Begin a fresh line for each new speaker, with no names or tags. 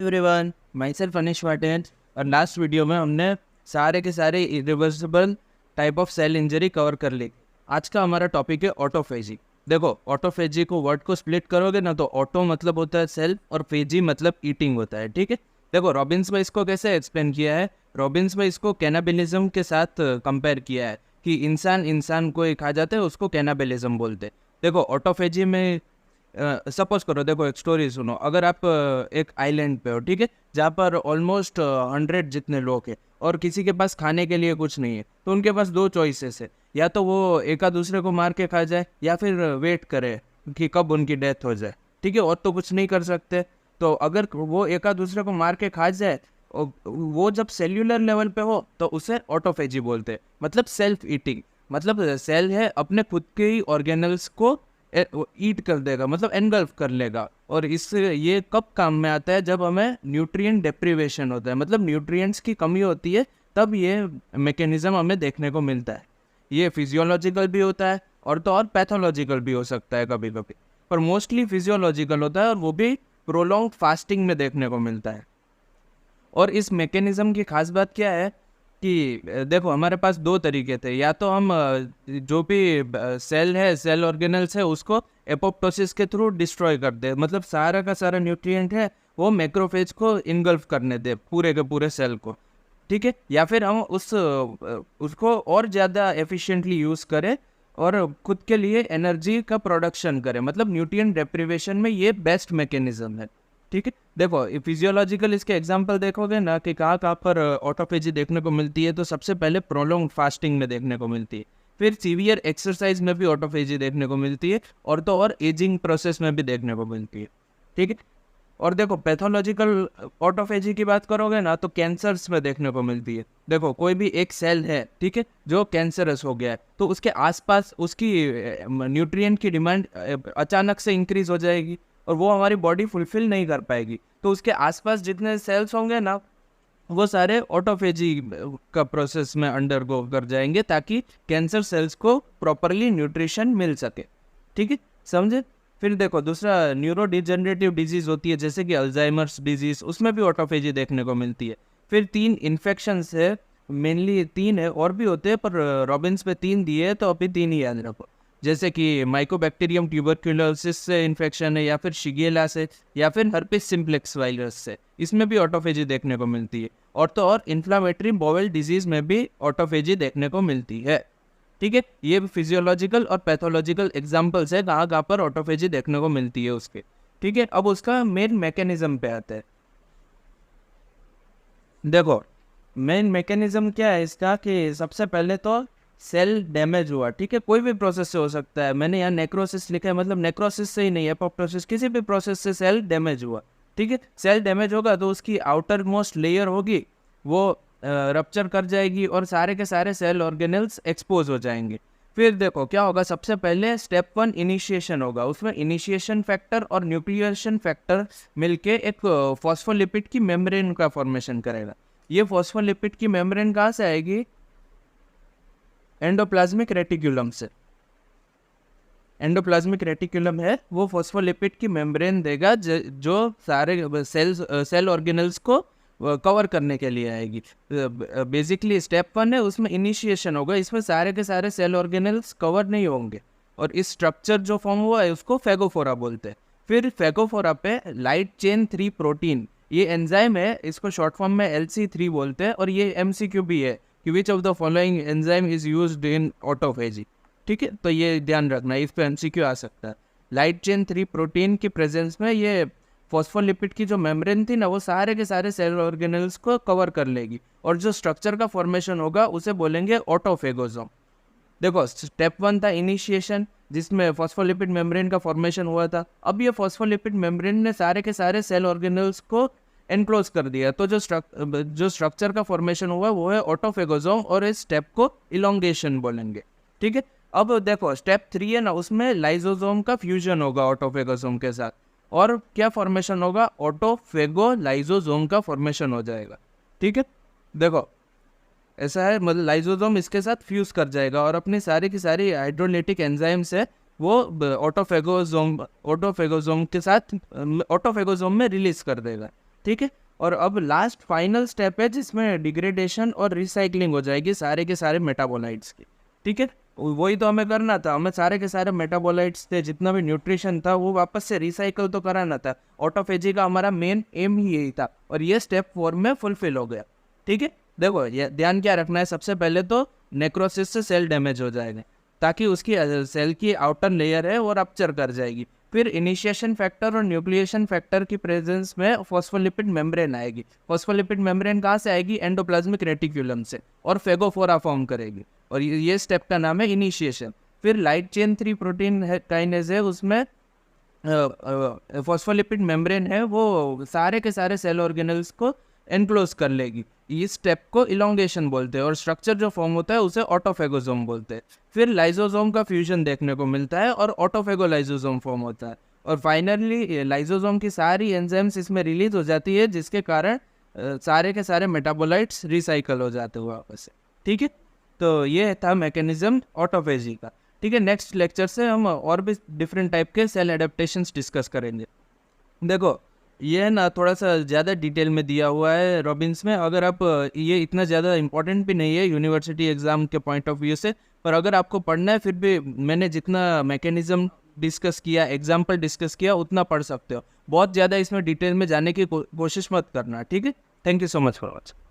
Everyone, my self अनिश वाटेन। और last video में हमने सारे के सारे irreversible type of cell injury cover कर ली। आज का हमारा टॉपिक है ऑटोफेजी। देखो, ऑटोफेजी को वर्ड को स्प्लिट करोगे ना तो ऑटो मतलब होता है सेल्फ और फेजी मतलब ईटिंग होता है। ठीक है, देखो रॉबिन्स में इसको कैसे एक्सप्लेन किया है। रॉबिन्स में इसको कैनाबिलिज्म के साथ कंपेयर किया है कि इंसान इंसान को खा जाता है, उसको कैनाबिलिज्म बोलते हैं। देखो ऑटोफेजी में सपोज करो, देखो एक स्टोरी सुनो। अगर आप एक आइलैंड पे हो, ठीक है, जहाँ पर ऑलमोस्ट 100 जितने लोग हैं और किसी के पास खाने के लिए कुछ नहीं है, तो उनके पास दो चॉइसेस है। या तो वो एक दूसरे को मार के खा जाए या फिर वेट करे कि कब उनकी डेथ हो जाए। ठीक है, और तो कुछ नहीं कर सकते। तो अगर वो एक दूसरे को मार के खा जाए, वो जब सेल्यूलर लेवल पे हो तो उसे ऑटोफेजी बोलते हैं, मतलब सेल्फ ईटिंग। मतलब सेल है अपने खुद के ही ऑर्गेनल्स को ईट कर देगा, मतलब एनगल्फ कर लेगा। और इससे ये कब काम में आता है, जब हमें न्यूट्रिएंट डेप्रीवेशन होता है, मतलब न्यूट्रिएंट्स की कमी होती है, तब ये मैकेनिज्म हमें देखने को मिलता है। ये फिजियोलॉजिकल भी होता है और तो और पैथोलॉजिकल भी हो सकता है कभी कभी, पर मोस्टली फिजियोलॉजिकल होता है और वो भी प्रोलॉन्ग फास्टिंग में देखने को मिलता है। और इस मैकेनिज्म की खास बात क्या है कि देखो हमारे पास दो तरीके थे। या तो हम जो भी सेल है, सेल ऑर्गेनल्स है, उसको एपोप्टोसिस के थ्रू डिस्ट्रॉय कर दे, मतलब सारा का सारा न्यूट्रिएंट है वो मैक्रोफेज को इनगल्फ करने दे पूरे के पूरे सेल को। ठीक है, या फिर हम उसको और ज़्यादा एफिशिएंटली यूज़ करें और खुद के लिए एनर्जी का प्रोडक्शन करें, मतलब न्यूट्रिएंट डेप्रिवेशन में ये बेस्ट मैकेनिज्म है। ठीक है, देखो फिजियोलॉजिकल इसके एग्जांपल देखोगे ना कि कहाँ कहाँ पर ऑटोफेजी देखने को मिलती है, तो सबसे पहले प्रोलॉन्ग फास्टिंग में देखने को मिलती है, फिर सीवियर एक्सरसाइज में भी ऑटोफेजी देखने को मिलती है, और तो और एजिंग प्रोसेस में भी देखने को मिलती है। ठीक है, और देखो पैथोलॉजिकल ऑटोफेजी की बात करोगे ना तो कैंसर्स में देखने को मिलती है। देखो कोई भी एक सेल है, ठीक है, जो कैंसरस हो गया है, तो उसके आसपास उसकी न्यूट्रिएंट की डिमांड अचानक से इंक्रीज हो जाएगी और वो हमारी बॉडी फुलफिल नहीं कर पाएगी। तो उसके आसपास जितने सेल्स होंगे ना, वो सारे ऑटोफेजी का प्रोसेस में अंडरगो कर जाएंगे ताकि कैंसर सेल्स को प्रॉपरली न्यूट्रिशन मिल सके। ठीक है, समझे। फिर देखो दूसरा न्यूरो डिजेनरेटिव डिजीज होती है, जैसे कि अल्जाइमर्स डिजीज, उसमें भी ऑटोफेजी देखने को मिलती है। फिर 3 इन्फेक्शंस है, मेनली 3 है, और भी होते हैं पर रॉबिन्स पे 3 दिए है तो अभी 3 ही याद रखो। जैसे कि माइकोबैक्टीरियम ट्यूबरक्यूलोसिस से इन्फेक्शन है, या फिर शिगेला से, या फिर हर्पिस सिम्प्लेक्स वायरस से, इसमें भी ऑटोफेजी देखने को मिलती है। और तो और इन्फ्लामेटरी बॉवल डिजीज में भी ऑटोफेजी देखने को मिलती है। ठीक है, ये फिजियोलॉजिकल और पैथोलॉजिकल एग्जाम्पल्स है कहाँ कहाँ पर ऑटोफेजी देखने को मिलती है उसके। ठीक है, अब उसका मेन मैकेनिज्म पे आता है। देखो मेन मैकेनिज्म क्या है इसका कि सबसे पहले तो सेल डैमेज हुआ। ठीक है, कोई भी प्रोसेस से हो सकता है, मैंने यहाँ नेक्रोसिस लिखा है, मतलब नेक्रोसिस से ही नहीं, एपोप्टोसिस, किसी भी प्रोसेस से सेल डैमेज हुआ। ठीक है, सेल डैमेज होगा तो उसकी आउटर मोस्ट लेयर होगी वो रप्चर कर जाएगी और सारे के सारे सेल ऑर्गेनल्स एक्सपोज हो जाएंगे। फिर देखो क्या होगा, सबसे पहले स्टेप 1 इनिशिएशन होगा। उसमें इनिशिएशन फैक्टर और न्यूक्लिएशन फैक्टर मिलके एक फॉस्फोलिपिड की मेम्ब्रेन का फॉर्मेशन करेगा। ये फॉस्फोलिपिड की मेम्ब्रेन कहाँ से आएगी? एंडोप्लाज्मिक रेटिकुलम से। एंडोप्लाज्मिक रेटिकुलम है वो फॉस्फोलिपिड की मेम्ब्रेन देगा जो सारे सेल ऑर्गेनल्स को कवर करने के लिए आएगी। बेसिकली स्टेप 1 है, उसमें इनिशिएशन होगा, इसमें सारे के सारे सेल ऑर्गेनल्स कवर नहीं होंगे और इस स्ट्रक्चर जो फॉर्म हुआ है उसको फेगोफोरा बोलते हैं। फिर फेगोफोरा पे लाइट चेन 3 प्रोटीन, ये एंजाइम है, इसको शॉर्ट फॉर्म में LC3 बोलते हैं, और ये MCQ भी है कि which of the following enzyme is used in autophagy. ठीक है, तो ये ध्यान रखना, इस पे MCQ आ सकता है। लाइट चेन 3 प्रोटीन की प्रेजेंस में ये फॉस्फोलिपिड की जो मेम्ब्रेन थी ना, वो सारे के सारे सेल ऑर्गेनल्स को कवर कर लेगी और जो स्ट्रक्चर का फॉर्मेशन होगा उसे बोलेंगे ऑटोफेगोसोम। देखो स्टेप 1 था इनिशिएशन, जिसमें फॉस्फोलिपिड मेम्ब्रेन का फॉर्मेशन हुआ था। अब ये फॉस्फोलिपिड मेम्ब्रेन ने सारे के सारे सेल ऑर्गेनल्स को एनक्लोज कर दिया, तो जो स्ट्रक्चर का फॉर्मेशन हुआ वो है ऑटोफेगोसोम, और इस स्टेप को इलोंगेशन बोलेंगे। ठीक है, अब देखो स्टेप 3 है ना, उसमें लाइजोसोम का फ्यूजन होगा ऑटोफेगोसोम के साथ, और क्या फॉर्मेशन होगा? ऑटोफेगो लाइजोसोम का फॉर्मेशन हो जाएगा। ठीक है, देखो ऐसा है, मतलब लाइजोसोम इसके साथ फ्यूज कर जाएगा और अपनी सारी की सारी हाइड्रोलिटिक एंजाइम्स है वो ऑटोफेगोसोम के साथ ऑटोफेगोसोम में रिलीज कर देगा। ठीक है। और अब लास्ट फाइनल स्टेप है जिसमें डिग्रेडेशन और रिसाइकलिंग हो जाएगी सारे के सारे मेटाबोलाइट्स की, ठीक है। वही तो हमें करना था, हमें सारे के सारे मेटाबोलाइट्स थे, जितना भी न्यूट्रिशन था वो वापस से रिसाइकल तो कराना था। ऑटोफेजी का हमारा मेन एम ही यही था, और ये स्टेप 4 में फुलफिल हो गया, ठीक है। देखो ये ध्यान क्या रखना है, सबसे पहले तो नेक्रोसिस से सेल डैमेज हो जाएगा ताकि उसकी सेल की आउटर लेयर है वो रप्चर कर जाएगी। फिर इनिशिएशन फैक्टर और न्यूक्लिएशन फैक्टर की प्रेजेंस में फॉस्फोलिपिड मेम्ब्रेन आएगी। फॉस्फोलिपिड मेम्ब्रेन कहाँ से आएगी? एंडोप्लाज्मिक रेटिक्यूलम से, और फेगोफोरा फॉर्म करेगी, और ये स्टेप का नाम है इनिशिएशन। फिर लाइट चेन 3 प्रोटीन काइनेज है, उसमें फॉस्फोलिपिड मेम्ब्रेन है वो सारे के सारे सेल ऑर्गेनल्स को एनक्लोज कर लेगी। इस स्टेप को इलोंगेशन बोलते हैं, और स्ट्रक्चर जो फॉर्म होता है उसे ऑटोफेगोसोम बोलते हैं। फिर लाइसोसोम का फ्यूजन देखने को मिलता है और ऑटोफेगोलाइसोसोम फॉर्म होता है, और फाइनली लाइसोसोम की सारी एंजाइम्स इसमें रिलीज हो जाती है, जिसके कारण सारे के सारे मेटाबोलाइट्स रिसाइकल हो जाते हैं वापस से, ठीक है। तो ये था मैकेनिज्म ऑटोफेजी का, ठीक है। नेक्स्ट लेक्चर से हम और भी डिफरेंट टाइप के सेल एडेप्टेशंस डिस्कस करेंगे। देखो ये ना थोड़ा सा ज़्यादा डिटेल में दिया हुआ है रॉबिन्स में, अगर आप ये इतना ज़्यादा इंपॉर्टेंट भी नहीं है यूनिवर्सिटी एग्ज़ाम के पॉइंट ऑफ व्यू से, पर अगर आपको पढ़ना है फिर भी मैंने जितना मैकेनिज्म डिस्कस किया, एग्जाम्पल डिस्कस किया, उतना पढ़ सकते हो। बहुत ज़्यादा इसमें डिटेल में जाने की कोशिश मत करना, ठीक है। Thank you so much for watching.